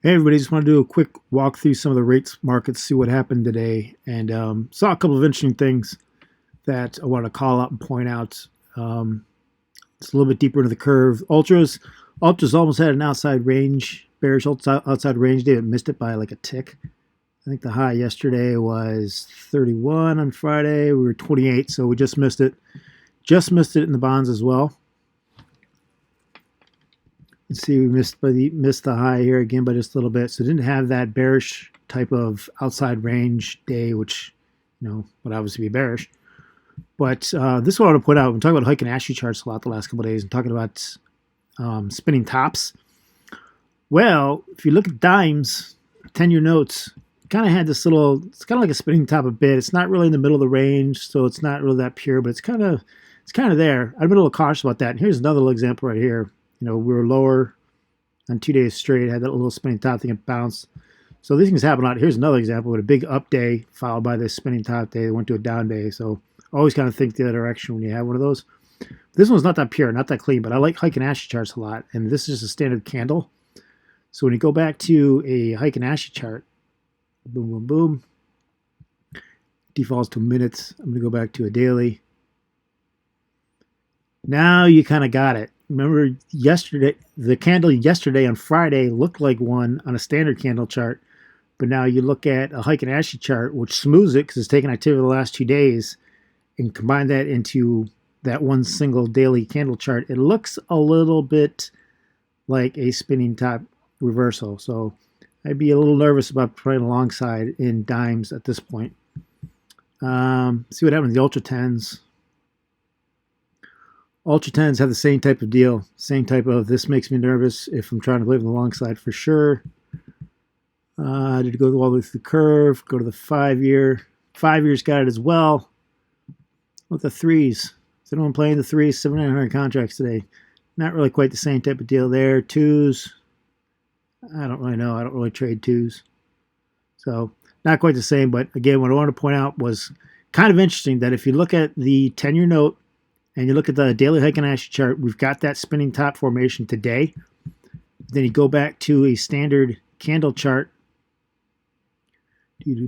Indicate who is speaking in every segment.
Speaker 1: Hey everybody, just want to do a quick walk through some of the rates markets, see what happened today, and saw a couple of interesting things that I want to call out and point out. Um, it's a little bit deeper into the curve. Ultras almost had an outside range, bearish outside range day, but missed it by like a tick. I think the high yesterday was 31 on Friday. We were 28, so we just missed it. Just missed it in the bonds as well. You see, we missed the high here again by just a little bit, so didn't have that bearish type of outside range day, which would obviously be bearish. But this is what I want to point out. We're talking about Heikin-Ashi charts a lot the last couple of days, and talking about spinning tops. Well, if you look at dimes, 10-year notes, kind of had this little. It's kind of like a spinning top a bit. It's not really in the middle of the range, so it's not really that pure, but it's kind of there. I've been a little cautious about that. And here's another little example right here. We were lower on 2 days straight, had that little spinning top thing, it bounced. So these things happen a lot. Here's another example with a big up day followed by this spinning top day that went to a down day. So always kind of think the other direction when you have one of those. This one's not that pure, not that clean, but I like Heikin-Ashi charts a lot. And this is just a standard candle. So when you go back to a Heikin-Ashi chart, boom, boom, boom, defaults to minutes. I'm going to go back to a daily. Now you kind of got it. Remember yesterday, the candle yesterday on Friday looked like one on a standard candle chart, but now you look at a Heikin-Ashi chart, which smooths it because it's taken activity the last 2 days, and combine that into that one single daily candle chart. It looks a little bit like a spinning top reversal. So I'd be a little nervous about playing alongside in dimes at this point. See what happens in the Ultra 10s. Ultra 10s have the same type of deal, same type of this makes me nervous if I'm trying to play on the long side for sure. Did it go all the way through the curve? Go to the 5-year. 5 years got it as well. With the threes. Is anyone playing the threes? 7,900 contracts today. Not really quite the same type of deal there. Twos. I don't really know. I don't really trade twos. So not quite the same. But again, what I wanted to point out was kind of interesting that if you look at the 10-year note, and you look at the daily Heikin-Ashi chart, we've got that spinning top formation today. Then you go back to a standard candle chart. Daily.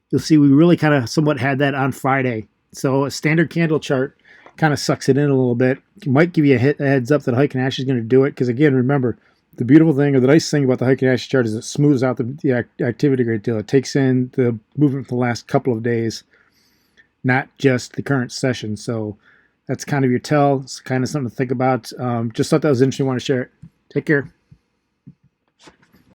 Speaker 1: You'll see we really kind of somewhat had that on Friday. So a standard candle chart kind of sucks it in a little bit. It might give you a heads up that Heikin-Ashi is going to do it. Because again, remember, the beautiful thing or the nice thing about the Heikin-Ashi chart is it smooths out the activity a great deal. It takes in the movement for the last couple of days, not just the current session. So that's kind of your tell. It's kind of something to think about. Just thought that was interesting. I want to share it. Take care.